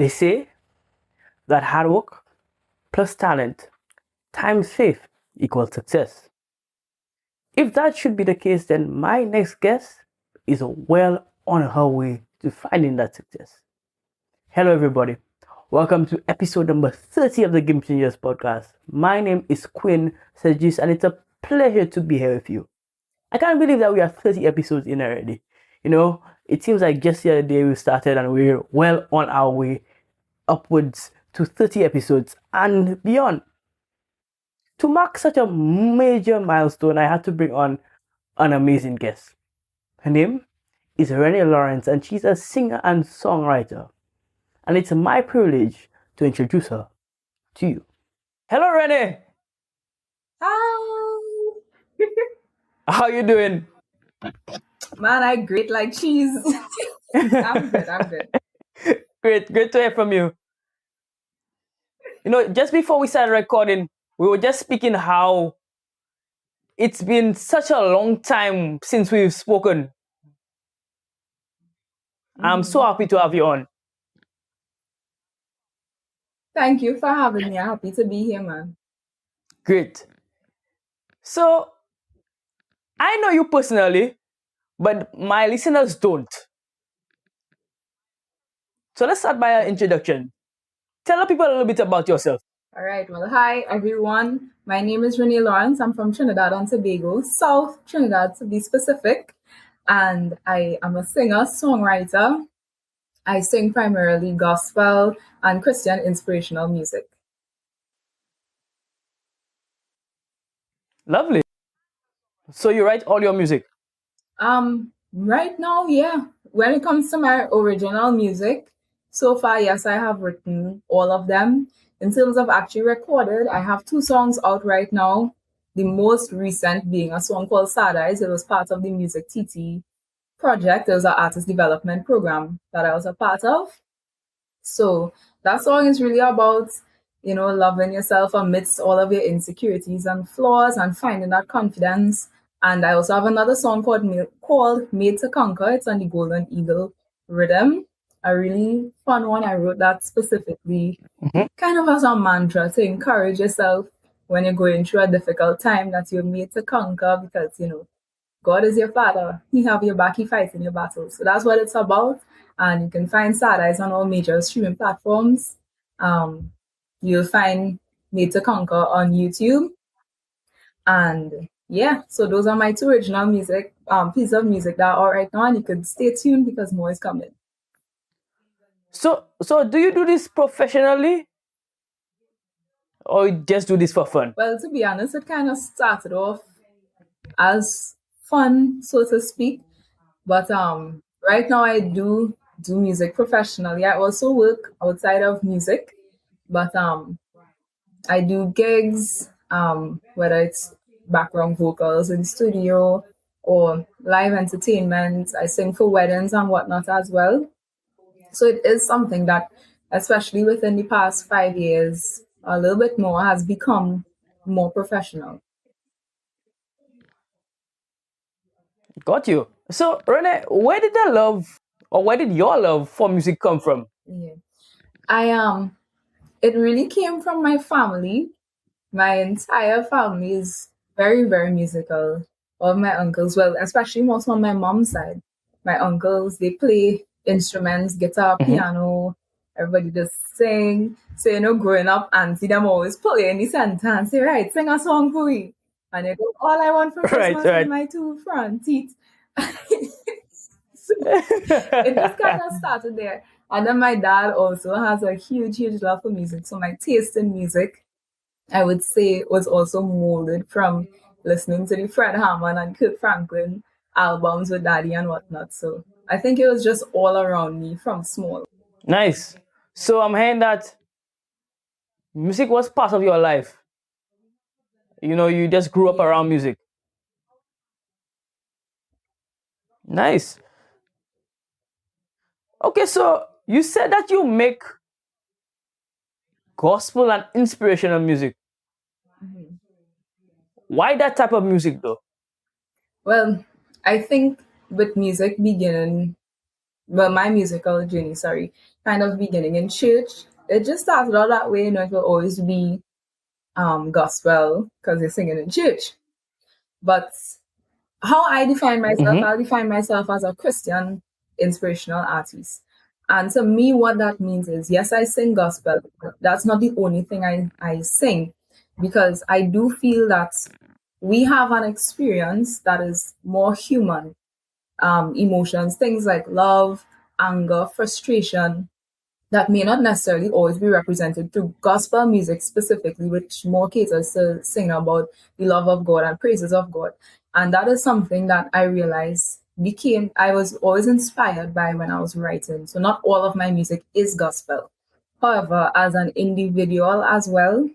They say that hard work plus talent times faith equals success. If that should be the case, then my next guest is well on her way to finding that success. Hello, everybody. Welcome to episode number 30 of the Game Changers podcast. My name is Quinn Sergis, and it's a pleasure to be here with you. I can't believe that we are 30 episodes in already. You know, it seems like just the other day we started and we're well on our way upwards to 30 episodes and beyond. To mark such a major milestone, I had to bring on an amazing guest. Her name is Renee Lawrence, and she's a singer and songwriter. And it's my privilege to introduce her to you. Hello, Renee. Hi. How you doing? Man, I grate like cheese. I'm good. Great to hear from you. You know, just before we started recording, we were just speaking how it's been such a long time since we've spoken. I'm so happy to have you on. Thank you for having me. I'm happy to be here, man. Great. So, I know you personally, but my listeners don't. So let's start by an introduction. Tell the people a little bit about yourself. All right. Well, hi, everyone. My name is Renee Lawrence. I'm from Trinidad and Tobago, South Trinidad to be specific. And I am a singer-songwriter. I sing primarily gospel and Christian inspirational music. Lovely. So you write all your music? Right now, yeah. When it comes to my original music, so far, yes, I have written all of them. In terms of actually recorded, I have 2 songs out right now. The most recent being a song called Sad Eyes. It was part of the Music TT project. It was an artist development program that I was a part of. So that song is really about, loving yourself amidst all of your insecurities and flaws and finding that confidence. And I also have another song called Made to Conquer. It's on the Golden Eagle rhythm. A really fun one. I wrote that specifically kind of as a mantra to encourage yourself when you're going through a difficult time that you're made to conquer because, God is your father. He have your back. He fights in your battles. So that's what it's about. And you can find Sad Eyes on all major streaming platforms. You'll find Made to Conquer on YouTube. And yeah, so those are my 2 original music, pieces of music that are right now. And you could stay tuned because more is coming. So do you do this professionally? Or you just do this for fun? Well, to be honest, it kind of started off as fun, so to speak. But right now I do music professionally. I also work outside of music, but I do gigs, whether it's background vocals in studio or live entertainment. I sing for weddings and whatnot as well. So it is something that, especially within the past 5 years, a little bit more has become more professional. Got you. So, Renee, where did your love for music come from? Yeah. It really came from my family. My entire family is very, very musical. All of my uncles, well, especially most on my mom's side. My uncles, they play instruments, guitar, piano. Everybody just sing. So, growing up, auntie them always pull you in the center and say, right, sing a song for me. And you go, all I want for Christmas is my 2 front teeth. So it just kind of started there. And then my dad also has a huge, huge love for music. So my taste in music, I would say, was also molded from listening to the Fred Hammond and Kirk Franklin albums with Daddy and whatnot. So I think it was just all around me from small. Nice. So I'm hearing that music was part of your life. You just grew up around music. Nice. Okay, so you said that you make gospel and inspirational music. Why that type of music though? Well, I think with music beginning well, my musical journey, sorry, kind of beginning in church. It just started out that way, it will always be gospel because you're singing in church. But how I define myself, Mm-hmm. I'll define myself as a Christian inspirational artist. And to me, what that means is, yes, I sing gospel, but that's not the only thing I sing, because I do feel that we have an experience that is more human, emotions, things like love, anger, frustration, that may not necessarily always be represented through gospel music specifically, which more caters to sing about the love of God and praises of God. And that is something that I realized I was always inspired by when I was writing. So not all of my music is gospel. However, as an individual as well,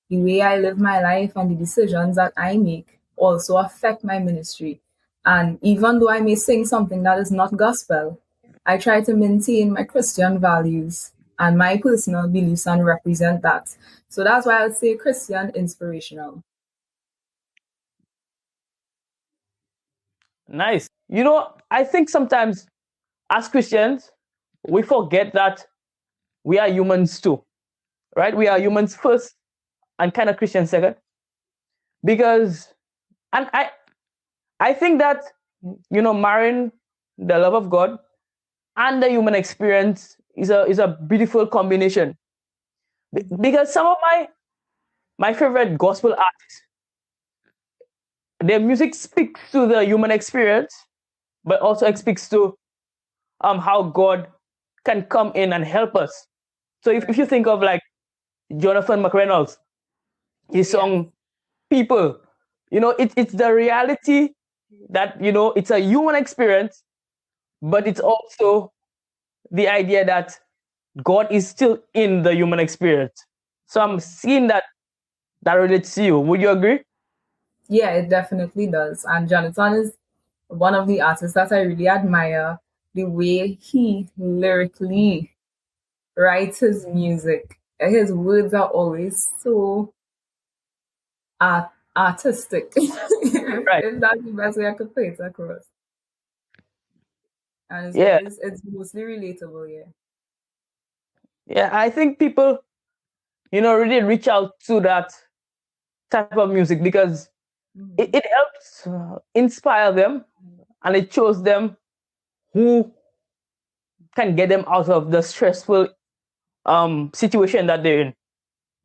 the way I live my life and the decisions that I make also affect my ministry. And even though I may sing something that is not gospel, I try to maintain my Christian values and my personal beliefs and represent that. So that's why I would say Christian inspirational. Nice. I think sometimes as Christians, we forget that we are humans too, right? We are humans first and kind of Christians second. Because, and I think that, marrying the love of God and the human experience is a beautiful combination. Because some of my favorite gospel artists, their music speaks to the human experience, but also speaks to how God can come in and help us. So if you think of like Jonathan McReynolds, his Yeah. song People, it's the reality that it's a human experience, but it's also the idea that God is still in the human experience. So I'm seeing that relates to you. Would you agree? Yeah, it definitely does. And Jonathan is one of the artists that I really admire, the way he lyrically writes his music. His words are always so artistic, Right. if that's the best way I could put it across. And Yeah. it's mostly relatable, yeah. Yeah. I think people, really reach out to that type of music because it, Mhm. it helps inspire them and it shows them who can get them out of the stressful situation that they're in.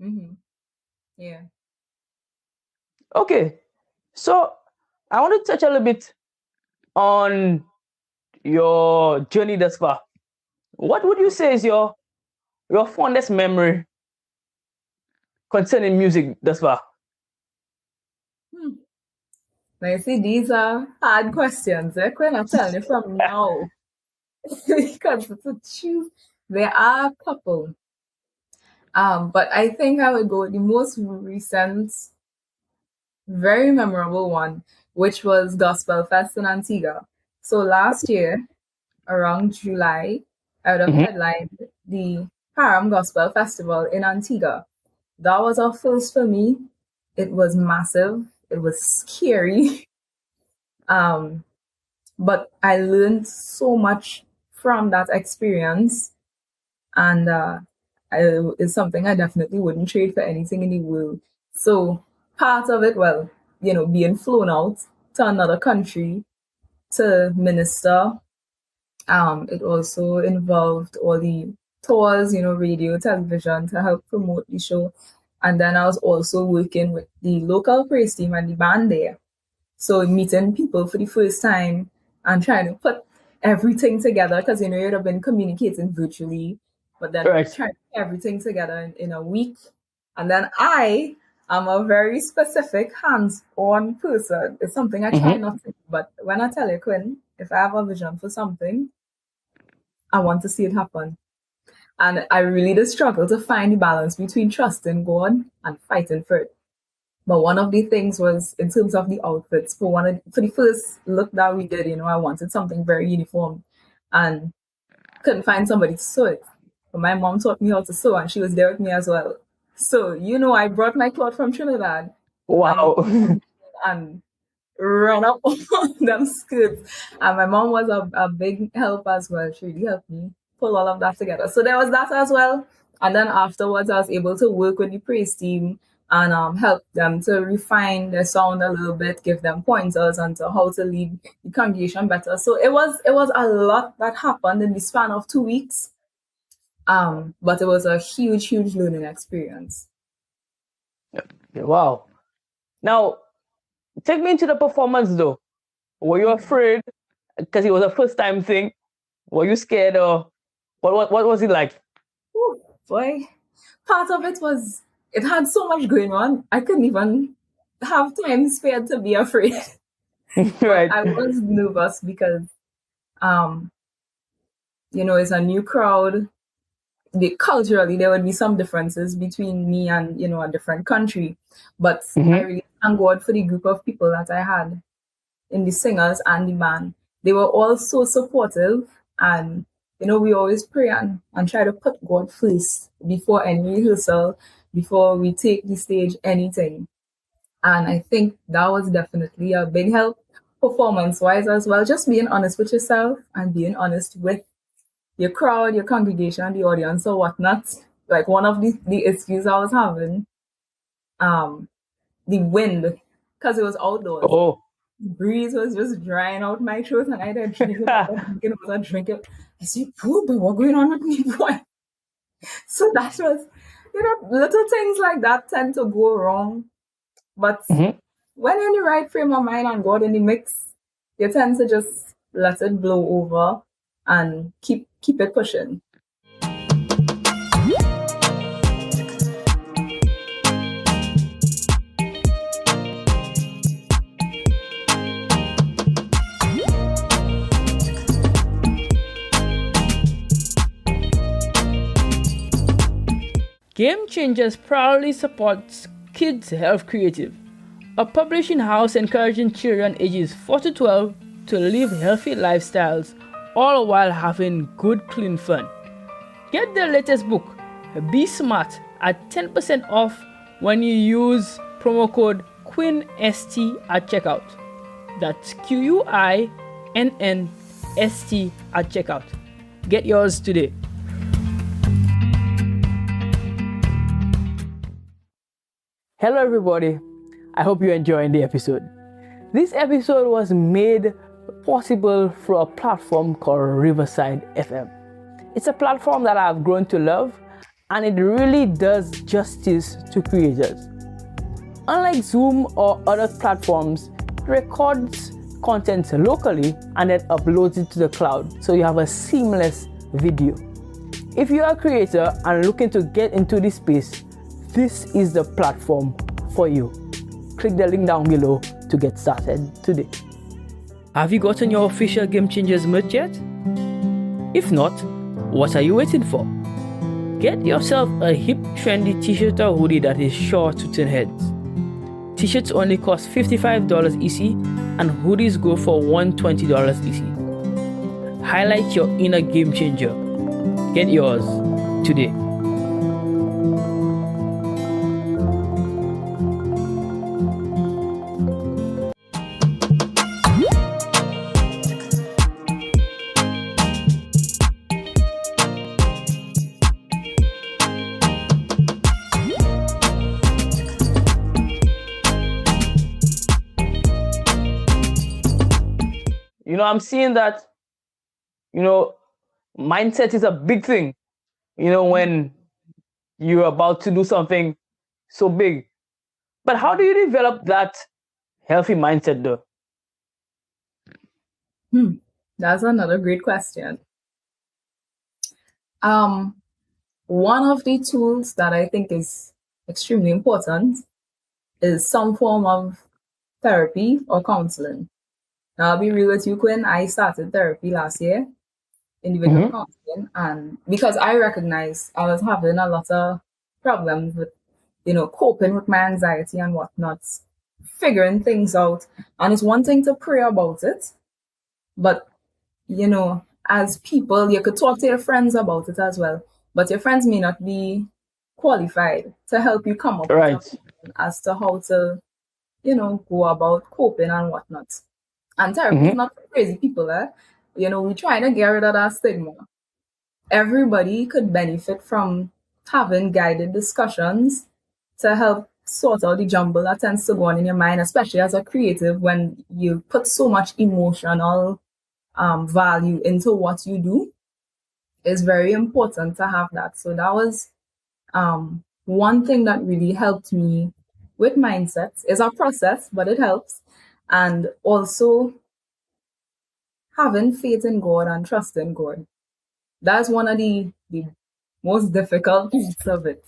Mhm. Yeah. Okay. So I want to touch a little bit on your journey thus far. What would you say is your fondest memory concerning music thus far? Hmm. Now you see, these are hard questions. Eh? When I'm telling you from now, because to choose, there are a couple. But I think I would go with the most recent, very memorable one, which was Gospel Fest in Antigua. So last year, around July, I would have Mhm. headlined the Param Gospel Festival in Antigua. That was a first for me. It was massive. It was scary. Um, but I learned so much from that experience, and it's something I definitely wouldn't trade for anything in the world. So part of it, well, being flown out to another country to minister. It also involved all the tours, radio, television to help promote the show. And then I was also working with the local praise team and the band there. So meeting people for the first time and trying to put everything together because you'd have been communicating virtually, but then Right. trying to put everything together in a week. And then I am a very specific hands-on person. It's something I try Mhm. not to do. But when I tell you, Quinn, if I have a vision for something, I want to see it happen. And I really did struggle to find the balance between trusting God and fighting for it. But one of the things was in terms of the outfits. For the first look that we did, I wanted something very uniform, and couldn't find somebody to sew it. But my mom taught me how to sew, and she was there with me as well. So I brought my cloth from Trinidad, and Wow. and run up on them skirts. And my mom was a big help as well. She really helped me pull all of that together. So there was that as well. And then afterwards, I was able to work with the praise team and help them to refine their sound a little bit, give them pointers on to how to lead the congregation better. So it was a lot that happened in the span of 2 weeks. But it was a huge, huge learning experience. Wow. Now, take me into the performance though. Were you afraid because it was a first time thing? Were you scared or what was it like? Ooh, boy, part of it was it had so much going on. I couldn't even have time spared to be afraid. Right. I was nervous because, it's a new crowd. Culturally, there would be some differences between me and a different country, but I really thank God for the group of people that I had in the singers and the band. They were all so supportive, and we always pray and try to put God first before any rehearsal, before we take the stage, anything. And I think that was definitely a big help performance-wise as well. Just being honest with yourself and being honest with your crowd, your congregation, the audience or whatnot. Like one of the issues I was having, the wind, because it was outdoors. Oh. The breeze was just drying out my throat, and I had drinking. I said, "Poor boy, what's going on with me, boy?" So that was, little things like that tend to go wrong. But when you're in the right frame of mind and God in the mix, you tend to just let it blow over and keep it pushing. Game Changers proudly supports Kids Health Creative, a publishing house encouraging children ages 4 to 12 to live healthy lifestyles, all while having good, clean fun. Get the latest book, Be Smart, at 10% off when you use promo code QUINST at checkout. That's QUINNST at checkout. Get yours today. Hello everybody, I hope you're enjoying the episode. This episode was made possible through a platform called Riverside FM. It's a platform that I've grown to love, and it really does justice to creators. Unlike Zoom or other platforms, it records content locally and then uploads it to the cloud, so you have a seamless video. If you are a creator and looking to get into this space, this is the platform for you. Click the link down below to get started today. Have you gotten your official Game Changers merch yet? If not, what are you waiting for? Get yourself a hip, trendy t-shirt or hoodie that is sure to turn heads. T-shirts only cost $55 EC and hoodies go for $120 EC. Highlight your inner game changer. Get yours today. I'm seeing that, mindset is a big thing, when you're about to do something so big. But how do you develop that healthy mindset though? That's another great question. One of the tools that I think is extremely important is some form of therapy or counseling. Now, I'll be real with you, Quinn. I started therapy last year, individual counseling, and because I recognized I was having a lot of problems with, coping with my anxiety and whatnot, figuring things out. And it's one thing to pray about it, but, as people, you could talk to your friends about it as well, but your friends may not be qualified to help you come up with a plan as to how to go about coping and whatnot. And therapy is not for crazy people, eh? We're trying to get rid of that stigma. Everybody could benefit from having guided discussions to help sort out the jumble that tends to go on in your mind, especially as a creative when you put so much emotional value into what you do. It's very important to have that. So that was one thing that really helped me with mindsets. It's a process, but it helps. And also having faith in God and trust in God. That's one of the most difficult parts of it.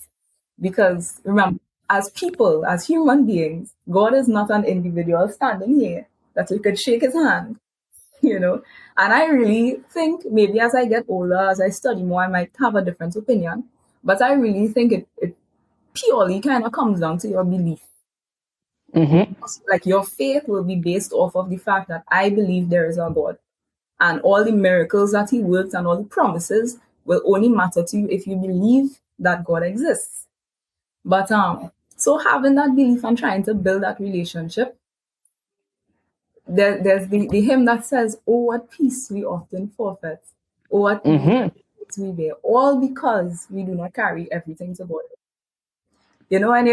Because remember, as people, as human beings, God is not an individual standing here that we could shake his hand, you know. And I really think maybe as I get older, as I study more, I might have a different opinion. But I really think it purely kind of comes down to your belief. Like your faith will be based off of the fact that I believe there is a God. And all the miracles that he works and all the promises will only matter to you if you believe that God exists. But so having that belief and trying to build that relationship, there's the hymn that says, "Oh, what peace we often forfeit. Oh, what ease we bear, all because we do not carry everything to God." When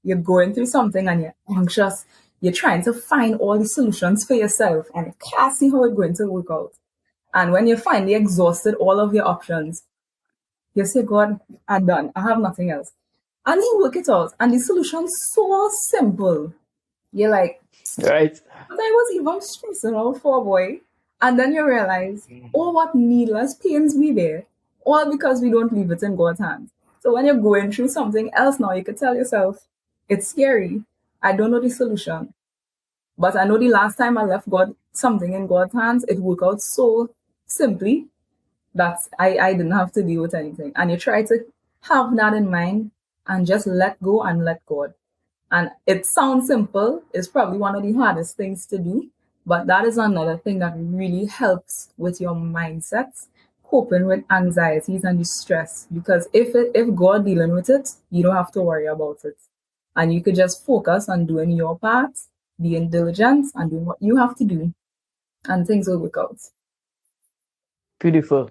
you're going through something and you're anxious, you're trying to find all the solutions for yourself and you can't see how it's going to work out. And when you finally exhausted all of your options, you say, God, I'm done. I have nothing else. And you work it out. And the solution's so simple. You're like, Right. but I was even stressing out for, boy. And then you realize, oh, what needless pains we bear. All because we don't leave it in God's hands. So when you're going through something else now, you could tell yourself, it's scary. I don't know the solution. But I know the last time I left God something in God's hands, it worked out so simply that I didn't have to deal with anything. And you try to have that in mind and just let go and let God. And it sounds simple. It's probably one of the hardest things to do. But that is another thing that really helps with your mindset, coping with anxieties and the stress. Because if God dealing with it, you don't have to worry about it. And you could just focus on doing your part, being diligent and doing what you have to do. And things will work out. Beautiful.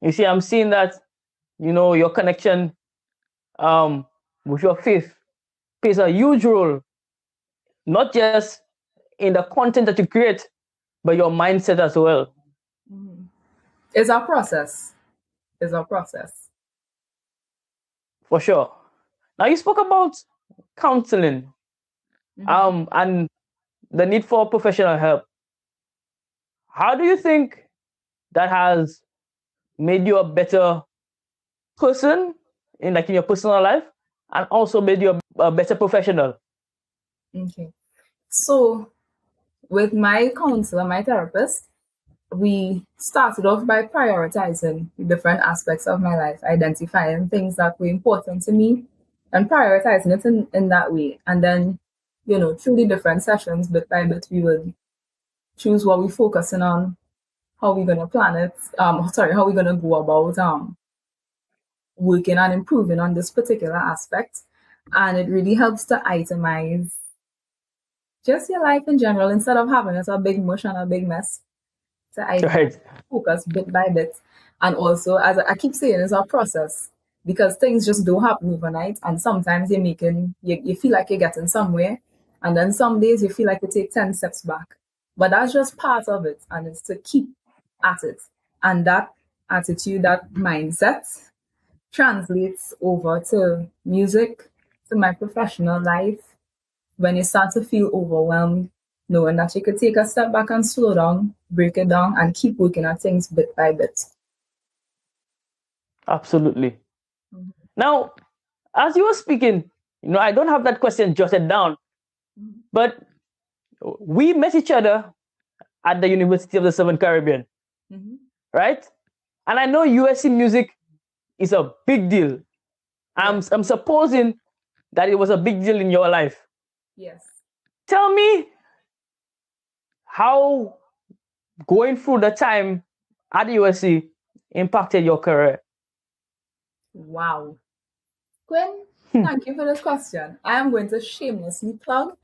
You see, I'm seeing that, your connection with your faith plays a huge role, not just in the content that you create, but your mindset as well. It's a process. It's a process. For sure. Now, you spoke about counseling and the need for professional help. How do you think that has made you a better person in your personal life and also made you a better professional? Okay. So with my counselor, my therapist, we started off by prioritizing different aspects of my life, identifying things that were important to me and prioritizing it in that way. And then, through the different sessions, bit by bit, we would choose what we're focusing on, how we're going to plan it, how we're going to go about working and improving on this particular aspect. And it really helps to itemize just your life in general instead of having it a big mush and a big mess. So I focus bit by bit. And also, as I keep saying, it's a process because things just don't happen overnight. And sometimes you feel like you're getting somewhere. And then some days you feel like you take 10 steps back. But that's just part of it. And it's to keep at it. And that attitude, that mindset translates over to music, to my professional life. When you start to feel overwhelmed, knowing that you could take a step back and slow down, break it down, and keep working at things bit by bit. Absolutely. Now, as you were speaking, I don't have that question jotted down, but we met each other at the University of the Southern Caribbean, right? And I know USC music is a big deal. I'm supposing that it was a big deal in your life. Yes. Tell me how going through the time at USC impacted your career. Wow. Quinn, Thank you for this question. I am going to shamelessly plug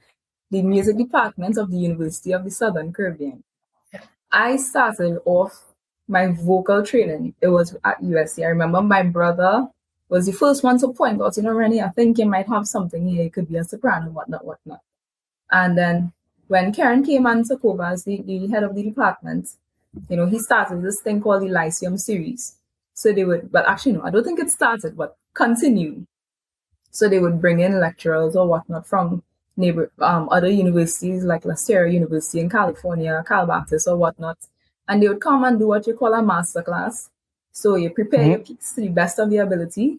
the music department of the University of the Southern Caribbean. I started off my vocal training. It was at USC. I remember my brother was the first one to point out, Rennie, I think you might have something here. You could be a soprano, whatnot, whatnot. And then when Karen came and took over as the head of the department, he started this thing called the Lyceum series. So they would, but actually, no, I don't think it started, but continued. So they would bring in lecturers or whatnot from other universities like La Sierra University in California, Cal Baptist or whatnot. And they would come and do what you call a master class. So you prepare your piece to the best of your ability.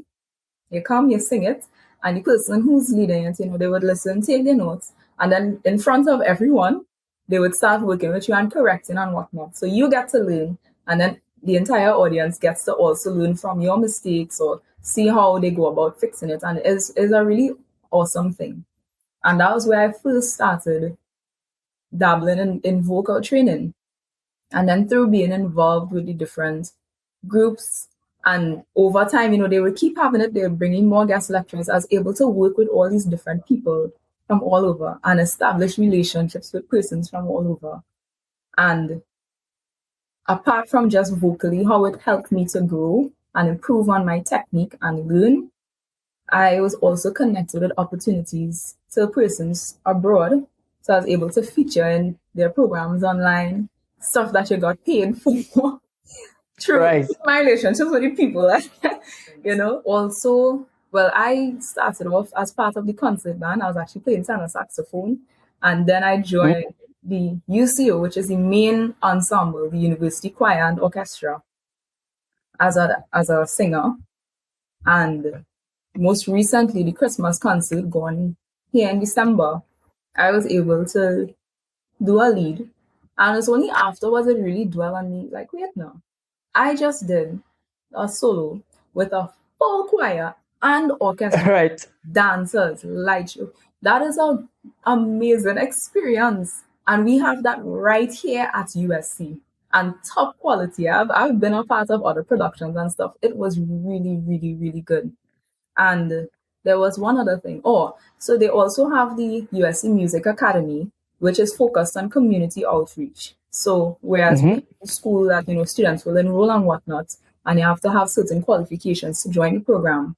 You come, you sing it, and the person who's leading it, they would listen, take their notes, and then in front of everyone, they would start working with you and correcting and whatnot. So you get to learn, and then the entire audience gets to also learn from your mistakes or see how they go about fixing it. And it's a really awesome thing. And that was where I first started dabbling in vocal training. And then through being involved with the different groups and over time, they would keep having it. They were bringing more guest lecturers. I was able to work with all these different people from all over and establish relationships with persons from all over. And apart from just vocally, how it helped me to grow and improve on my technique and learn, I was also connected with opportunities to persons abroad. So I was able to feature in their programs online, stuff that you got paid for. True. My relationships with the people, Also, well, I started off as part of the concert band. I was actually playing tenor saxophone. And then I joined the UCO, which is the main ensemble, the University Choir and Orchestra, as a singer. And most recently, the Christmas concert gone here in December, I was able to do a lead. And it's only afterwards it really dwelled on me, like, wait, no. I just did a solo with a full choir and orchestra, dancers, light show. That is an amazing experience. And we have that right here at USC. And top quality. I've been a part of other productions and stuff. It was really, really, really good. And there was one other thing. So they also have the USC Music Academy, which is focused on community outreach. So whereas we have a school that, students will enroll and whatnot, and you have to have certain qualifications to join the program,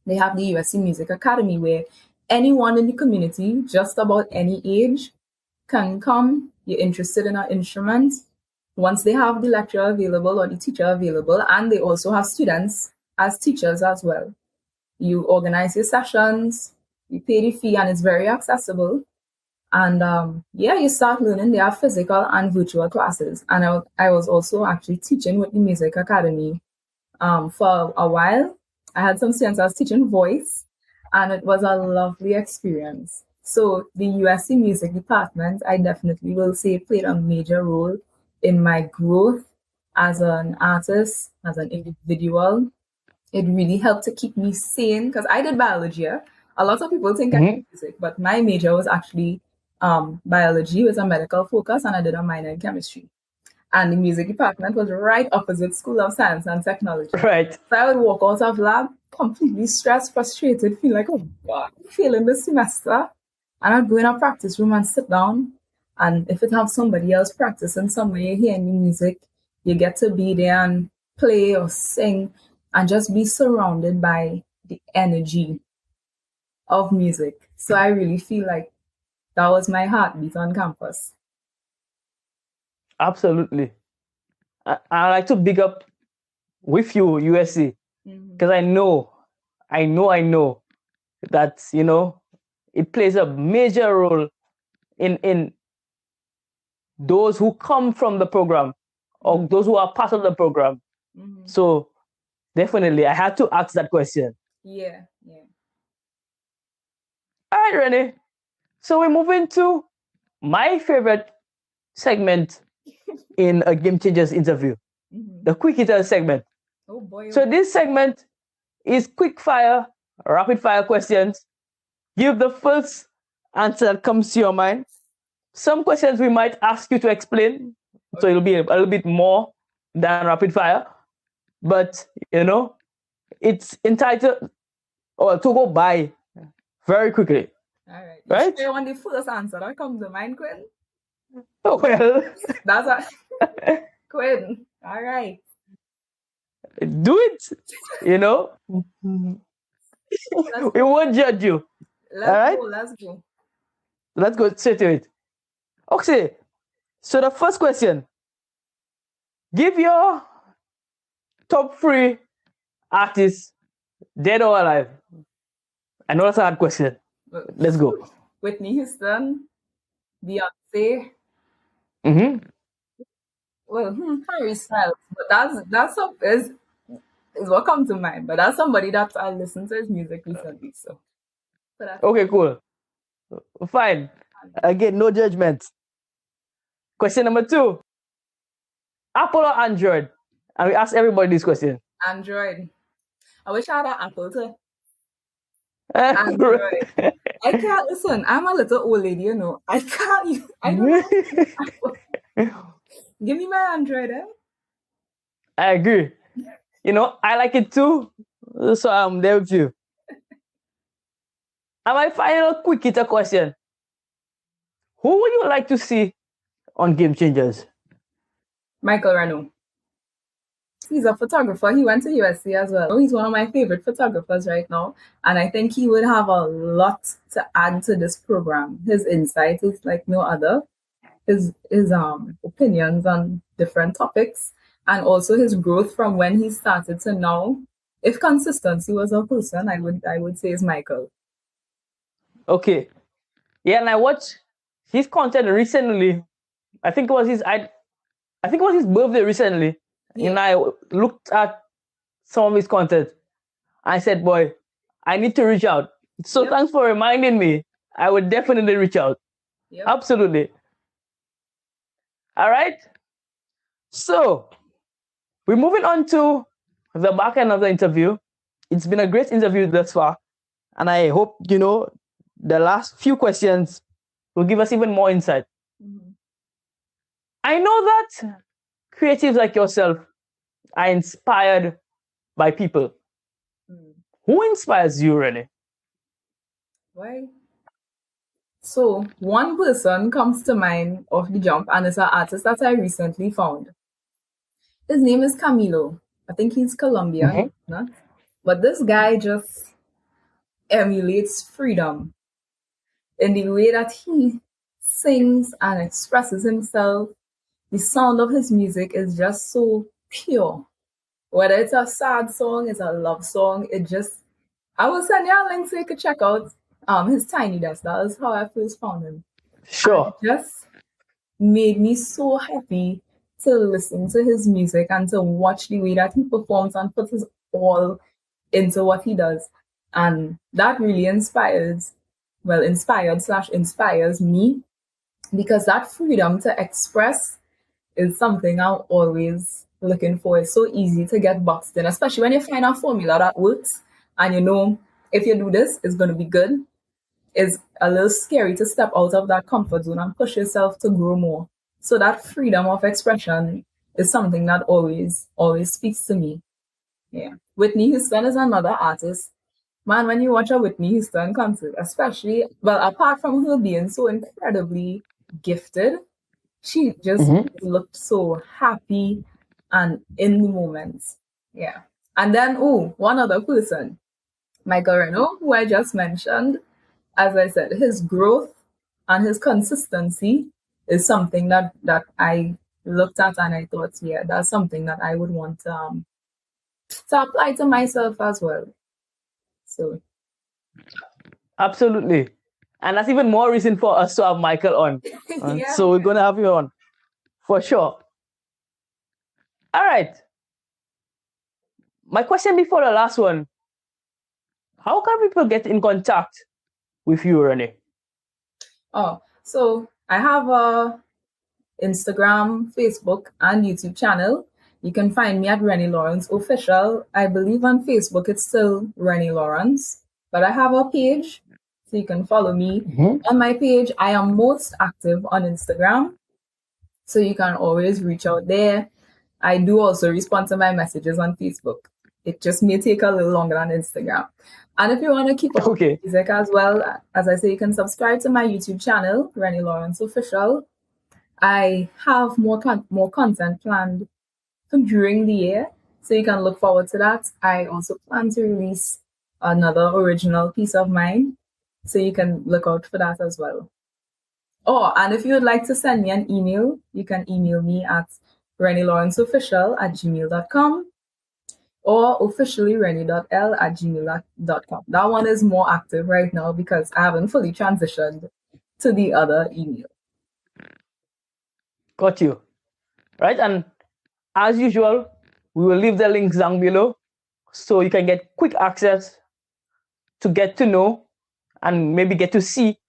they have the USC Music Academy where anyone in the community, just about any age, can come. You're interested in an instrument. Once they have the lecturer available or the teacher available, and they also have students as teachers as well. You organize your sessions, you pay the fee, and it's very accessible. And you start learning. They have physical and virtual classes. And I was also actually teaching with the Music Academy for a while. I had some students I was teaching voice, and it was a lovely experience. So the USC Music Department, I definitely will say, played a major role in my growth as an artist, as an individual. It really helped to keep me sane because I did biology. A lot of people think I did music, but my major was actually biology with a medical focus, and I did a minor in chemistry. And the music department was right opposite School of Science and Technology. Right. So I would walk out of lab completely stressed, frustrated, feel like, oh God, I'm failing this semester. And I'd go in a practice room and sit down. And if it has somebody else practicing somewhere, you're hearing the music, you get to be there and play or sing and just be surrounded by the energy of music. So I really feel like that was my heartbeat on campus. Absolutely. I like to big up with you, USC, because I know that, it plays a major role in those who come from the program or those who are part of the program. So definitely, I had to ask that question. Yeah. All right, Renee. So we're moving to my favorite segment in a Game Changers interview, the Quick Hitter segment. Oh boy. So this segment is quick fire, rapid fire questions. Give the first answer that comes to your mind. Some questions we might ask you to explain, so it'll be a little bit more than rapid fire. But, it's entitled, or to go by very quickly. All right. Right? You want the first answer that comes to mind, Quinn? Oh, well, That's Quinn. All right. do it. You know, we won't judge you. Let's go. Let's go straight to it. Okay. So the first question: give your top 3 artists, dead or alive. I know that's a hard question. Let's go. Whitney Houston, Beyonce. Well, Harry Styles, but is what comes to mind. But that's somebody that I listened to his music recently. So, okay, cool, fine. Again, no judgment. Question number 2: Apple or Android? And we ask everybody this question. Android. I wish I had an Apple too. Android. I can't listen. I'm a little old lady, you know. I can't. I don't. Give me my Android, eh? I agree. You know, I like it too. So I'm there with you. And my final quick hitter question: who would you like to see on Game Changers? Michael Renaud. He's a photographer. He went to USC as well. He's one of my favorite photographers right now. And I think he would have a lot to add to this program. His insight is like no other. His opinions on different topics, and also his growth from when he started to now. If consistency was a person, I would say is Michael. Okay. Yeah, and I watched his content recently. I think it was his birthday recently. Yeah. And I looked at some of his content. I said, boy, I need to reach out. So thanks for reminding me. I would definitely reach out. Yep. Absolutely. All right. So we're moving on to the back end of the interview. It's been a great interview thus far. And I hope, the last few questions will give us even more insight. Mm-hmm. I know that creatives like yourself are inspired by people. Who inspires you, Renee? Why? So one person comes to mind off the jump, and it's an artist that I recently found. His name is Camilo. I think he's Colombian, but this guy just emulates freedom in the way that he sings and expresses himself. The sound of his music is just so pure. Whether it's a sad song, it's a love song, I will send you a link so you can check out his Tiny Desk. That is how I first found him. Sure. And it just made me so happy to listen to his music and to watch the way that he performs and puts his all into what he does. And that really inspires me, because that freedom to express is something I'm always looking for. It's so easy to get boxed in, especially when you find a formula that works and if you do this, it's going to be good. It's a little scary to step out of that comfort zone and push yourself to grow more. So that freedom of expression is something that always speaks to me. Yeah. Whitney Houston is another artist. Man, when you watch a Whitney Houston concert, especially, apart from her being so incredibly gifted, she just looked so happy and in the moment. Yeah. And then, one other person, Michael Renaud, who I just mentioned. As I said, his growth and his consistency is something that I looked at and I thought, yeah, that's something that I would want to apply to myself as well. So, absolutely. And that's even more reason for us to have Michael on. Yeah. So we're going to have you on for sure. All right. My question before the last one: how can people get in contact with you, Renee? So I have a Instagram, Facebook, and YouTube channel. You can find me at Renee Lawrence Official. I believe on Facebook it's still Renee Lawrence, but I have a page, so you can follow me on my page. I am most active on Instagram, so you can always reach out there. I do also respond to my messages on Facebook. It just may take a little longer on Instagram. And if you want to keep up with Okay. music as well, as I say, you can subscribe to my YouTube channel, Renee Lawrence Official. I have more content planned during the year, so you can look forward to that. I also plan to release another original piece of mine, so you can look out for that as well. Oh, and if you would like to send me an email, you can email me at reneelawrenceofficial@gmail.com or officiallyrene.l@gmail.com. That one is more active right now because I haven't fully transitioned to the other email. Got you. Right? And as usual, we will leave the links down below so you can get quick access to get to know and maybe get to see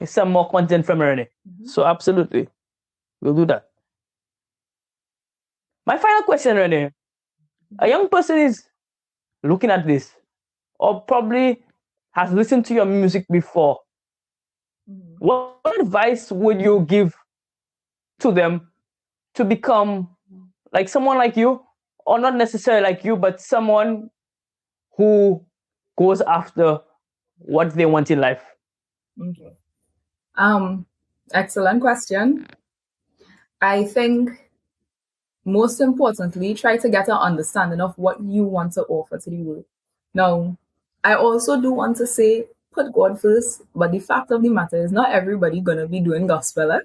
some more content from Renee. So absolutely, we'll do that. My final question, Renee. A young person is looking at this or probably has listened to your music before. What advice would you give to them to become like someone like you, or not necessarily like you, but someone who goes after what they want in life? Okay. Excellent question. I think most importantly, try to get an understanding of what you want to offer to the world. Now, I also do want to say, put God first, but the fact of the matter is not everybody gonna be doing gospel,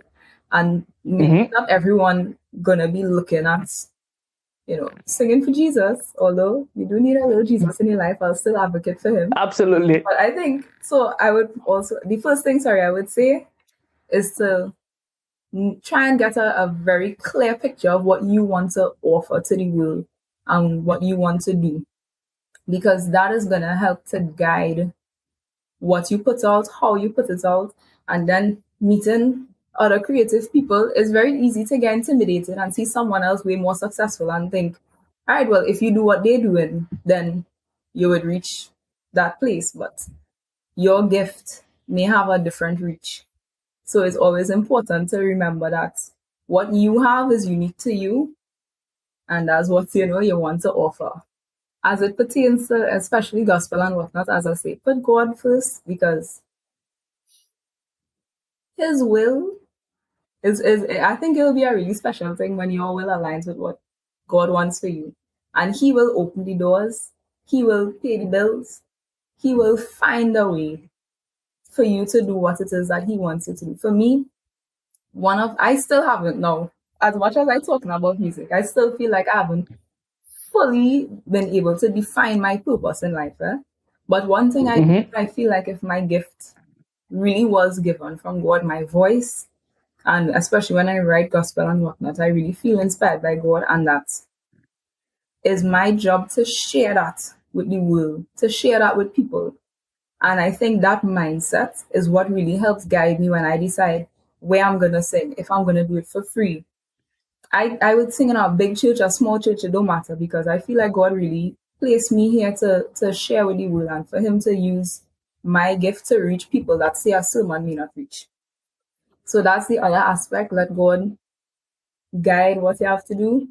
and not everyone gonna be looking at, singing for Jesus, although you do need a little Jesus in your life. I'll still advocate for him. Absolutely. But I think, so I would also, the first thing, I would say is to try and get a very clear picture of what you want to offer to the world and what you want to do. Because that is going to help to guide what you put out, how you put it out, and then meeting other creative people is very easy to get intimidated and see someone else way more successful and think, all right, well, if you do what they're doing, then you would reach that place. But your gift may have a different reach. So it's always important to remember that what you have is unique to you, and that's what you want to offer. As it pertains to especially gospel and whatnot, as I say, put God first, because His will is I think it will be a really special thing when your will aligns with what God wants for you. And He will open the doors, He will pay the bills, He will find a way for you to do what it is that He wants you to do. For me, I still haven't now, as much as I'm talking about music, I still feel like I haven't fully been able to define my purpose in life. But one thing I feel like if my gift really was given from God, my voice, and especially when I write gospel and whatnot, I really feel inspired by God, and that is my job to share that with the world, to share that with people. And I think that mindset is what really helps guide me when I decide where I'm going to sing, if I'm going to do it for free. I would sing in a big church, a small church, it don't matter, because I feel like God really placed me here to share with the world and for Him to use my gift to reach people that say a sermon may not reach. So that's the other aspect. Let God guide what you have to do.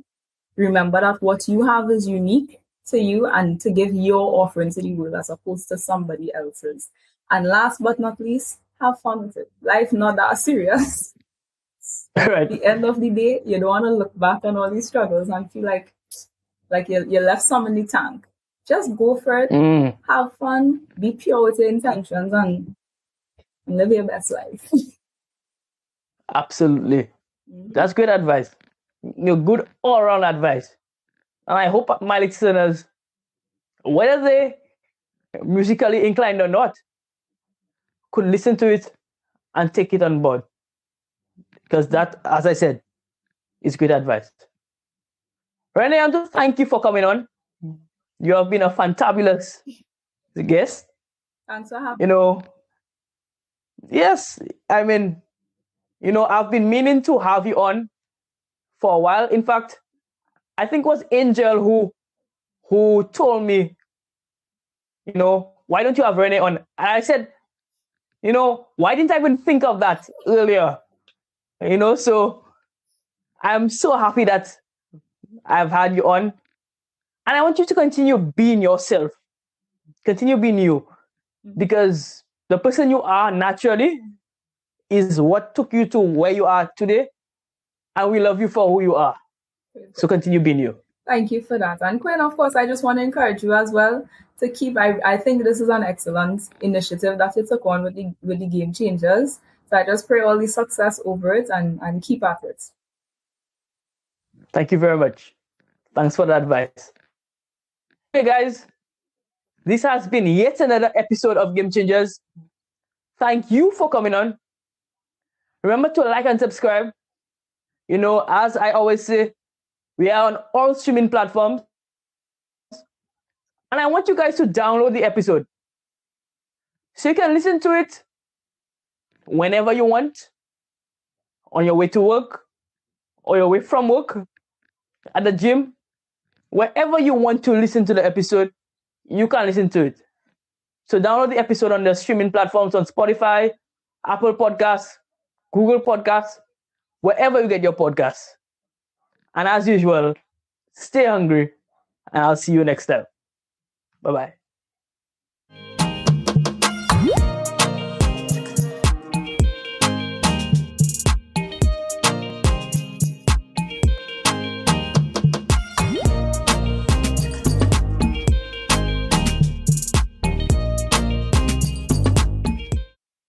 Remember that what you have is unique to you, and to give your offering to the world as opposed to somebody else's. And last but not least, have fun with it. Life not that serious. Right. At the end of the day, you don't want to look back on all these struggles and feel like you left some in the tank. Just go for it, have fun, be pure with your intentions, and live your best life. Absolutely. That's good advice. Good all-around advice. And I hope my listeners, whether they musically inclined or not, could listen to it and take it on board. Because that, as I said, is good advice. Renee, I just thank you for coming on. You have been a fantabulous guest. Thanks for having me. Yes, I mean, I've been meaning to have you on for a while. In fact, I think it was Angel who told me, why don't you have Renee on? And I said, why didn't I even think of that earlier? So I'm so happy that I've had you on. And I want you to continue being yourself. Continue being you. Because the person you are naturally is what took you to where you are today. And we love you for who you are. So continue being you. Thank you for that. And Quinn, of course, I just want to encourage you as well to keep, I think this is an excellent initiative that you took on with the Game Changers. So I just pray all the success over it and keep at it. Thank you very much. Thanks for the advice. Hey guys, this has been yet another episode of Game Changers. Thank you for coming on. Remember to like and subscribe. You know, as I always say, we are on all streaming platforms. And I want you guys to download the episode so you can listen to it whenever you want, on your way to work, or your way from work, at the gym, wherever you want to listen to the episode, you can listen to it. So download the episode on the streaming platforms on Spotify, Apple Podcasts, Google Podcasts, wherever you get your podcasts. And as usual, stay hungry, and I'll see you next time. Bye-bye.